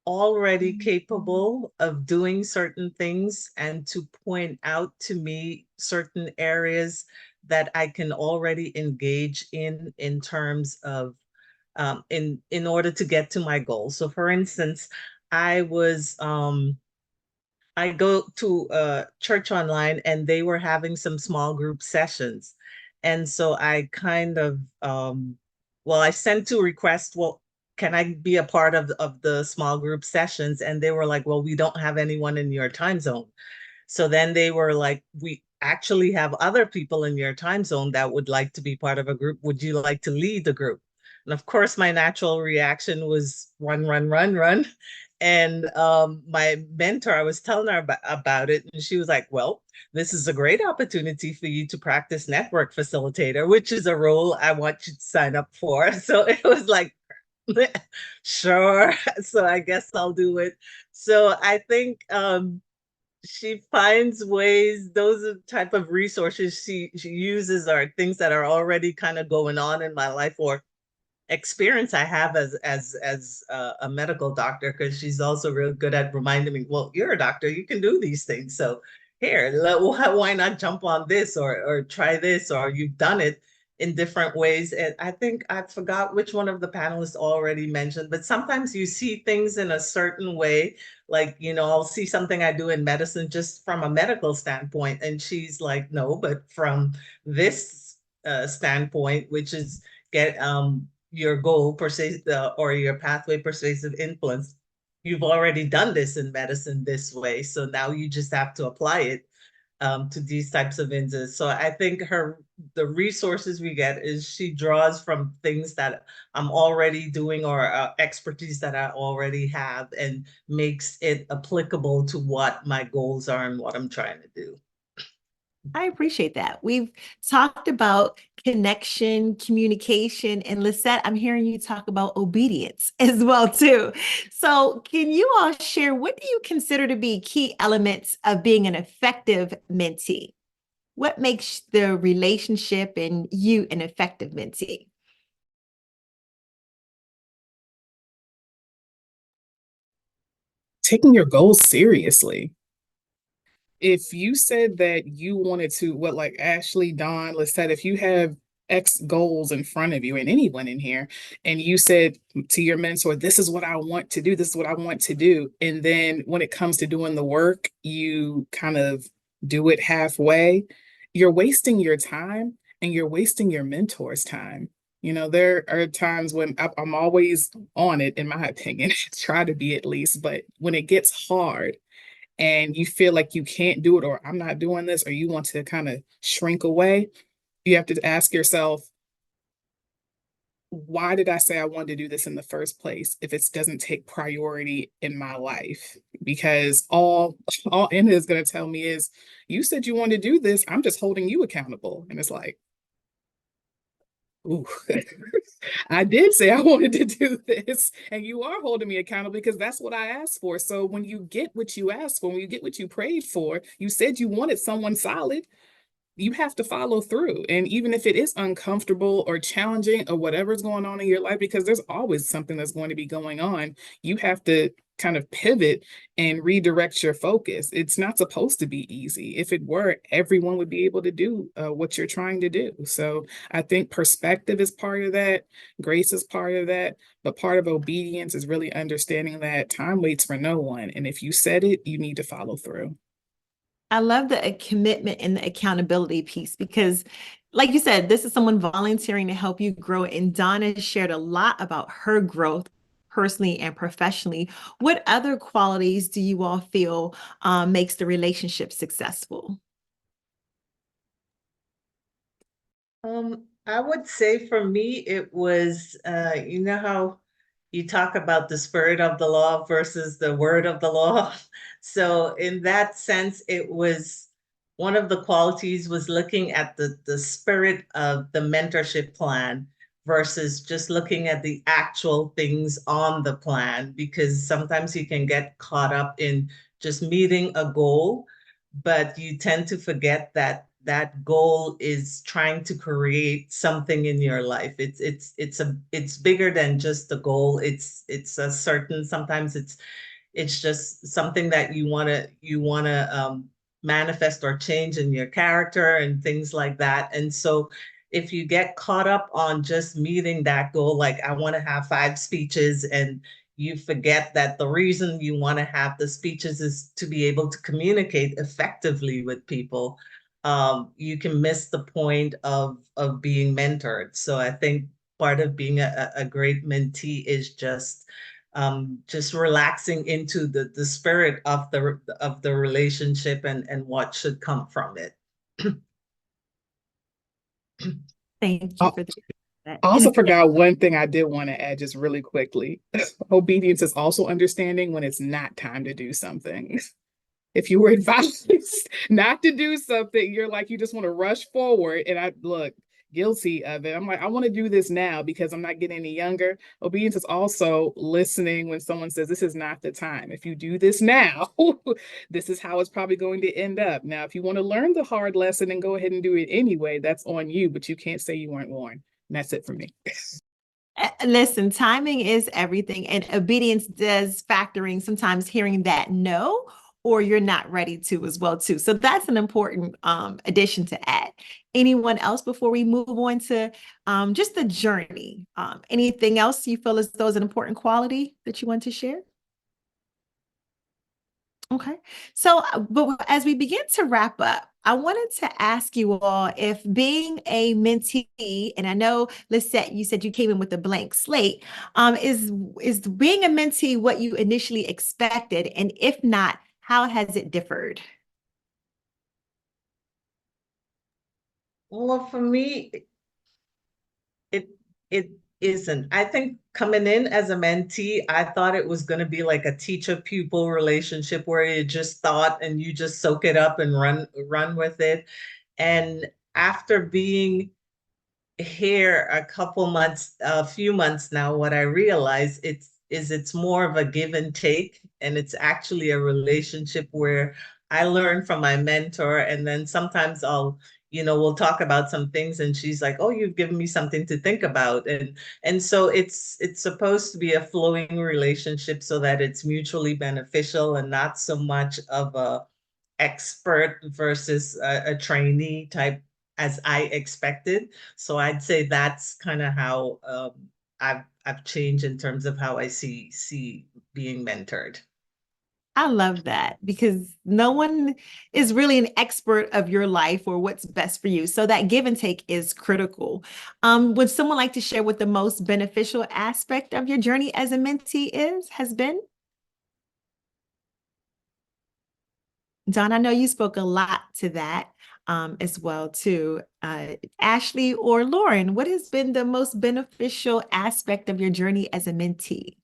already capable of doing certain things and to point out to me certain areas that I can already engage in terms of in order to get to my goal. So for instance, I was I go to church online and they were having some small group sessions. And so I kind of, well, I sent two requests. Well, can I be a part of the small group sessions? And they were like, well, we don't have anyone in your time zone. So then they were like, we actually have other people in your time zone that would like to be part of a group. Would you like to lead the group? And of course, my natural reaction was run, run, run, run. And my mentor, I was telling her about it, and she was like, well, this is a great opportunity for you to practice network facilitator, which is a role I want you to sign up for. So it was like, sure. So I guess I'll do it. So I think she finds ways, those are the type of resources she uses are things that are already kind of going on in my life, or experience I have as a medical doctor, because she's also real good at reminding me, well, you're a doctor, you can do these things. So here, why not jump on this or try this, or you've done it in different ways. And I think I forgot which one of the panelists already mentioned, but sometimes you see things in a certain way. Like, I'll see something I do in medicine just from a medical standpoint. And she's like, no, but from this standpoint, which is get your goal or your pathway persuasive influence. You've already done this in medicine this way. So now you just have to apply it to these types of instances. So I think the resources we get is she draws from things that I'm already doing, or expertise that I already have, and makes it applicable to what my goals are and what I'm trying to do. I appreciate that. We've talked about connection, communication, and Lisette, I'm hearing you talk about obedience as well too. So can you all share, what do you consider to be key elements of being an effective mentee? What makes the relationship and you an effective mentee? Taking your goals seriously. If you said that you wanted to, what, like Ashley, Dawn, Lisette, if you have X goals in front of you, and anyone in here, and you said to your mentor, this is what I want to do, this is what I want to do. And then when it comes to doing the work, you kind of do it halfway, you're wasting your time, and you're wasting your mentor's time. There are times when I'm always on it, in my opinion, try to be at least, but when it gets hard, and you feel like you can't do it, or I'm not doing this, or you want to kind of shrink away, you have to ask yourself, why did I say I wanted to do this in the first place if it doesn't take priority in my life? Because all Anna is going to tell me is, you said you wanted to do this, I'm just holding you accountable. And it's like, ooh, I did say I wanted to do this, and you are holding me accountable because that's what I asked for. So when you get what you asked for, when you get what you prayed for, you said you wanted someone solid, you have to follow through. And even if it is uncomfortable or challenging or whatever's going on in your life, because there's always something that's going to be going on, you have to kind of pivot and redirect your focus. It's not supposed to be easy. If it were, everyone would be able to do what you're trying to do. So I think perspective is part of that. Grace is part of that. But part of obedience is really understanding that time waits for no one. And if you said it, you need to follow through. I love the commitment and the accountability piece, because like you said, this is someone volunteering to help you grow. And Donna shared a lot about her growth personally and professionally. What other qualities do you all feel makes the relationship successful? I would say for me, it was, you know how you talk about the spirit of the law versus the word of the law. So in that sense, it was one of the qualities was looking at the spirit of the mentorship plan versus just looking at the actual things on the plan, because sometimes you can get caught up in just meeting a goal, but you tend to forget that that goal is trying to create something in your life. It's bigger than just the goal. It's a certain, sometimes it's just something that you want to manifest or change in your character and things like that. And so if you get caught up on just meeting that goal, like I want to have 5 speeches, and you forget that the reason you want to have the speeches is to be able to communicate effectively with people, you can miss the point of being mentored. So I think part of being a great mentee is just relaxing into the spirit of the relationship and what should come from it. Thank you for that. I also forgot one thing I did want to add just really quickly. Obedience is also understanding when it's not time to do something. If you were advised not to do something, you're like, you just want to rush forward. And I look guilty of it. I'm like, I want to do this now because I'm not getting any younger. Obedience is also listening when someone says, this is not the time. If you do this now, this is how it's probably going to end up. Now, if you want to learn the hard lesson and go ahead and do it anyway, that's on you, but you can't say you weren't warned. And that's it for me. Listen, timing is everything, and obedience does factoring sometimes hearing that no, or you're not ready to as well too. So that's an important addition to add. Anyone else before we move on to just the journey? Anything else you feel as though is an important quality that you want to share? Okay. So, but as we begin to wrap up, I wanted to ask you all if being a mentee, and I know Lisette, you said you came in with a blank slate, is being a mentee what you initially expected? And if not, how has it differed? Well, for me, it it isn't. I think coming in as a mentee, I thought it was going to be like a teacher-pupil relationship where you just thought and you just soak it up and run with it. And after being here a few months now, what I realize it's more of a give and take, and it's actually a relationship where I learn from my mentor, and then sometimes we'll talk about some things, and she's like, "Oh, you've given me something to think about," and so it's supposed to be a flowing relationship so that it's mutually beneficial and not so much of a expert versus a trainee type as I expected. So I'd say that's kind of how I've changed in terms of how I see being mentored. I love that because no one is really an expert of your life or what's best for you. So that give and take is critical. Would someone like to share what the most beneficial aspect of your journey as a mentee has been? Don, I know you spoke a lot to that as well too. Ashley or Lauren, what has been the most beneficial aspect of your journey as a mentee?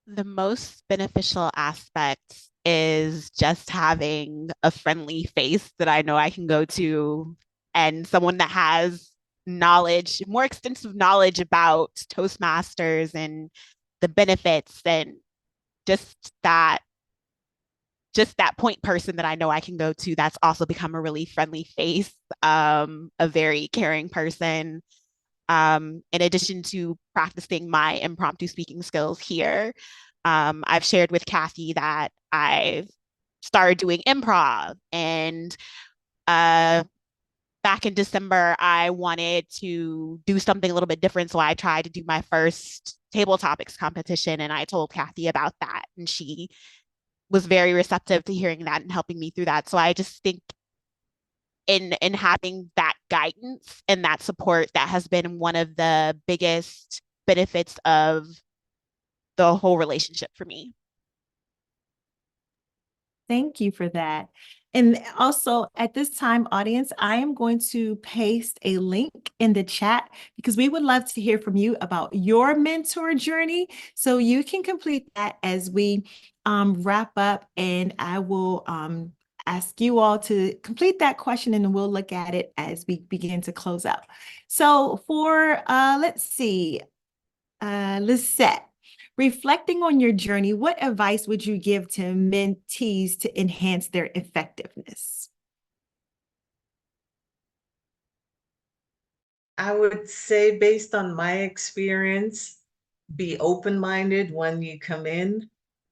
The most beneficial aspect is just having a friendly face that I know I can go to and someone that has knowledge, more extensive knowledge about Toastmasters and the benefits and just that just that point person that I know I can go to that's also become a really friendly face, a very caring person. In addition to practicing my impromptu speaking skills here, I've shared with Kathy that I've started doing improv. And back in December, I wanted to do something a little bit different. So I tried to do my first table topics competition. And I told Kathy about that. And she was very receptive to hearing that and helping me through that. So I just think in having that guidance and that support, that has been one of the biggest benefits of the whole relationship for me. Thank you for that. And also at this time, audience, I am going to paste a link in the chat because we would love to hear from you about your mentor journey. So you can complete that as we wrap up, and I will ask you all to complete that question and we'll look at it as we begin to close out. So for, let's see, Lisette, reflecting on your journey, what advice would you give to mentees to enhance their effectiveness? I would say, based on my experience, be open-minded when you come in,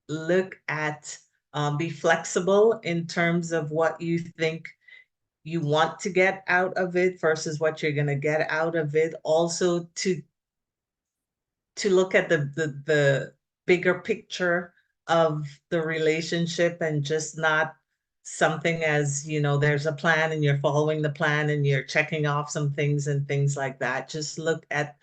look at, be flexible in terms of what you think you want to get out of it versus what you're going to get out of it. Also to look at the bigger picture of the relationship and just not something as, there's a plan and you're following the plan and you're checking off some things and things like that. Just look at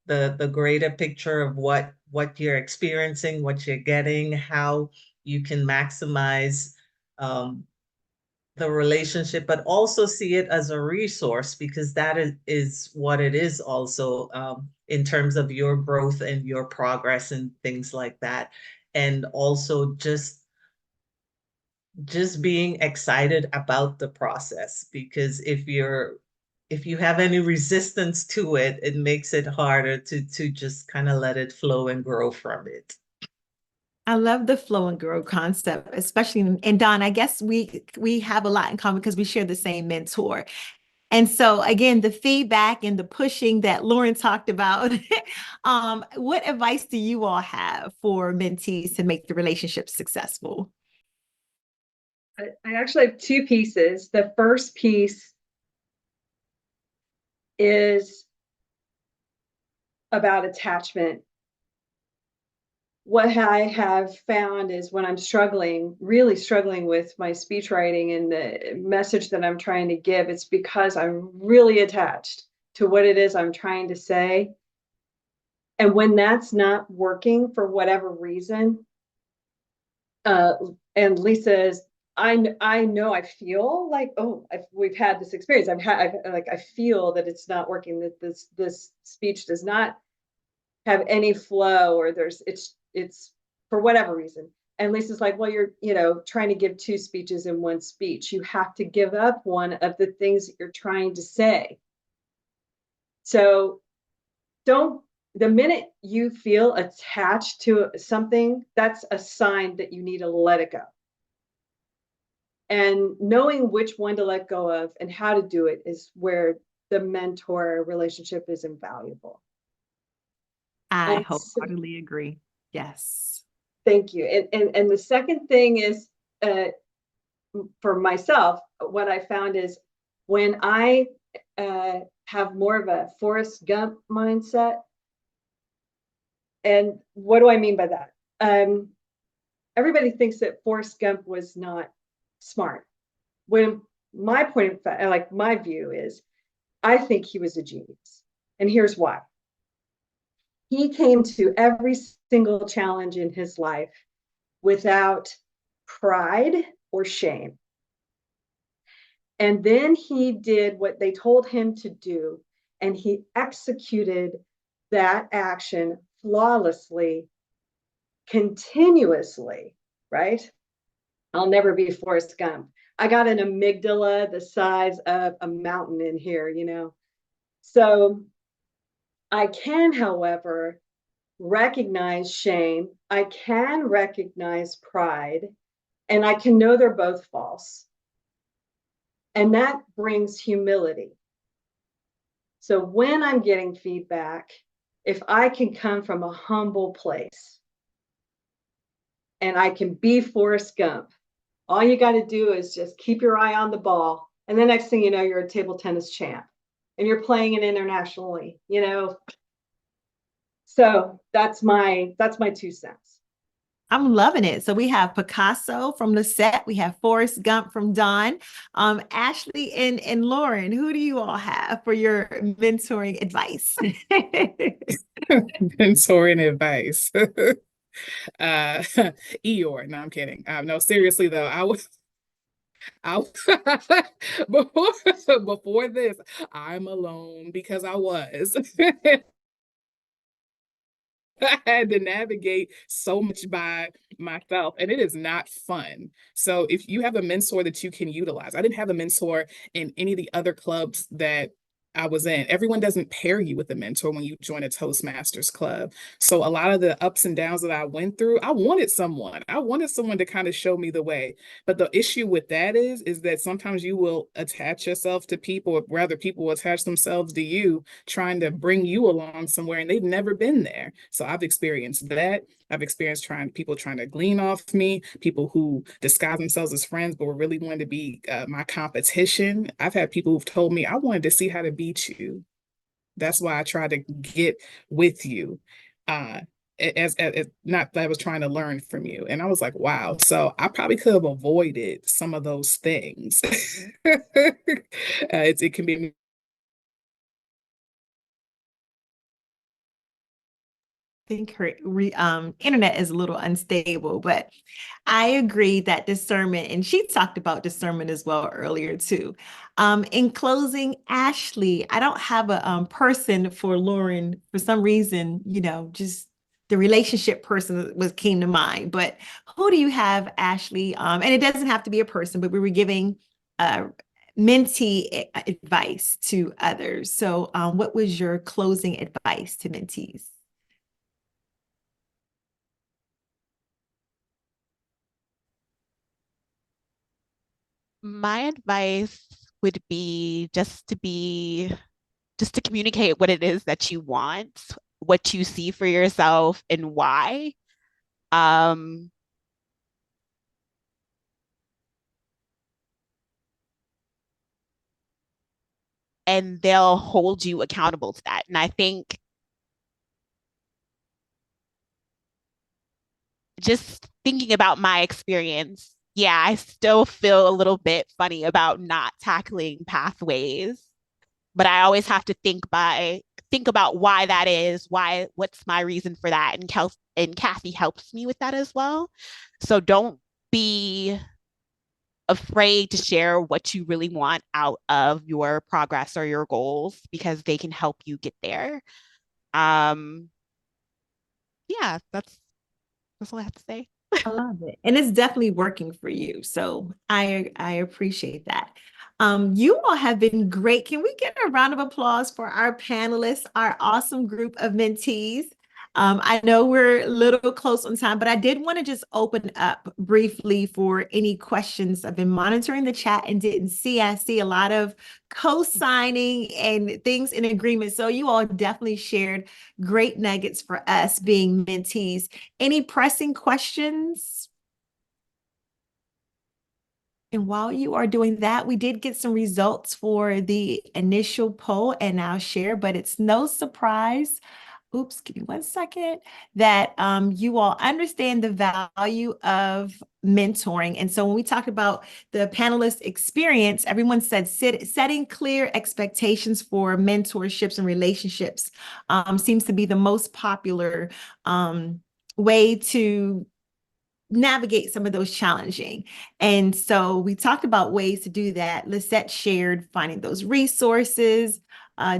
the greater picture of what you're experiencing, what you're getting, how you can maximize the relationship, but also see it as a resource, because that is what it is also, in terms of your growth and your progress and things like that. And also just being excited about the process, because if you have any resistance to it, it makes it harder to just kind of let it flow and grow from it. I love the flow and grow concept, especially and Don, I guess we have a lot in common because we share the same mentor. And so again, the feedback and the pushing that Lauren talked about, what advice do you all have for mentees to make the relationship successful? I actually have two pieces. The first piece is about attachment. What I have found is when I'm struggling, really struggling with my speech writing and the message that I'm trying to give, it's because I'm really attached to what it is I'm trying to say. And when that's not working for whatever reason, and Lisa is, I know, I feel like, oh, we've had this experience. I feel that it's not working, that this speech does not have any flow, or it's for whatever reason. And Lisa's like, well, you're, trying to give two speeches in one speech. You have to give up one of the things that you're trying to say. So the minute you feel attached to something, that's a sign that you need to let it go. And knowing which one to let go of and how to do it is where the mentor relationship is invaluable. I wholeheartedly agree. Yes. Thank you. And the second thing is, for myself, what I found is when I have more of a Forrest Gump mindset. And what do I mean by that? Everybody thinks that Forrest Gump was not smart. When my point of fact, like my view is, I think he was a genius. And here's why. He came to every single challenge in his life without pride or shame. And then he did what they told him to do, and he executed that action flawlessly, continuously, right? I'll never be Forrest Gump. I got an amygdala the size of a mountain in here, So I can, however, recognize shame. I can recognize pride, and I can know they're both false. And that brings humility. So when I'm getting feedback, if I can come from a humble place and I can be Forrest Gump, all you got to do is just keep your eye on the ball. And the next thing you know, you're a table tennis champ and you're playing it internationally, So that's my 2 cents. I'm loving it. So we have Picasso from the set. We have Forrest Gump from Dawn. Ashley and Lauren, who do you all have for your mentoring advice? Mentoring advice. Eeyore. No, I'm kidding. No, seriously though, I before this, I'm alone because I was. I had to navigate so much by myself, and it is not fun. So if you have a mentor that you can utilize, I didn't have a mentor in any of the other clubs that I was in. Everyone doesn't pair you with a mentor when you join a Toastmasters club. So a lot of the ups and downs that I went through, I wanted someone. I wanted someone to kind of show me the way. But the issue with that is that sometimes you will attach yourself to people, or rather people will attach themselves to you, trying to bring you along somewhere, and they've never been there. So I've experienced that. I've experienced people trying to glean off me, people who disguise themselves as friends but were really wanting to be my competition. I've had people who've told me, I wanted to see how to beat you. That's why I tried to get with you. As not that I was trying to learn from you. And I was like, wow. So I probably could have avoided some of those things. It can be think her internet is a little unstable, but I agree that discernment, and she talked about discernment as well earlier too. In closing, Ashley, I don't have a person for Lauren for some reason, just the relationship person came to mind. But who do you have, Ashley? And it doesn't have to be a person, but we were giving mentee advice to others. So what was your closing advice to mentees? My advice would be just to communicate what it is that you want, what you see for yourself and why. Um, and they'll hold you accountable to that. And I think just thinking about my experience, yeah, I still feel a little bit funny about not tackling pathways, but I always have to think about why that is, what's my reason for that, and Kathy helps me with that as well. So don't be afraid to share what you really want out of your progress or your goals because they can help you get there. Um, yeah, that's all I have to say. I love it. And it's definitely working for you. So I appreciate that. You all have been great. Can we get a round of applause for our panelists, our awesome group of mentees? I know we're a little close on time, but I did want to just open up briefly for any questions. I've been monitoring the chat and didn't see. I see a lot of co-signing and things in agreement. So you all definitely shared great nuggets for us being mentees. Any pressing questions? And while you are doing that, we did get some results for the initial poll, and I'll share, but it's no surprise. Oops, give me one second, that you all understand the value of mentoring. And so when we talked about the panelist experience, everyone said setting clear expectations for mentorships and relationships seems to be the most popular way to navigate some of those challenging. And so we talked about ways to do that. Lisette shared finding those resources.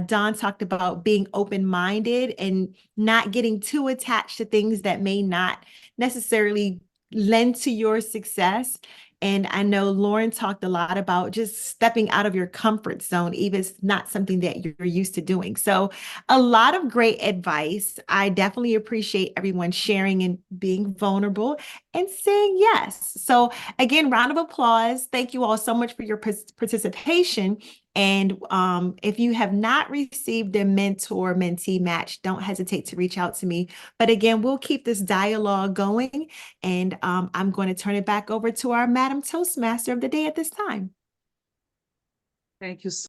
Don talked about being open-minded and not getting too attached to things that may not necessarily lend to your success. And I know Lauren talked a lot about just stepping out of your comfort zone, even if it's not something that you're used to doing. So a lot of great advice. I definitely appreciate everyone sharing and being vulnerable and saying yes. So again, round of applause. Thank you all so much for your participation. And if you have not received a mentor-mentee match, don't hesitate to reach out to me. But again, we'll keep this dialogue going. And I'm going to turn it back over to our Madam Toastmaster of the day at this time. Thank you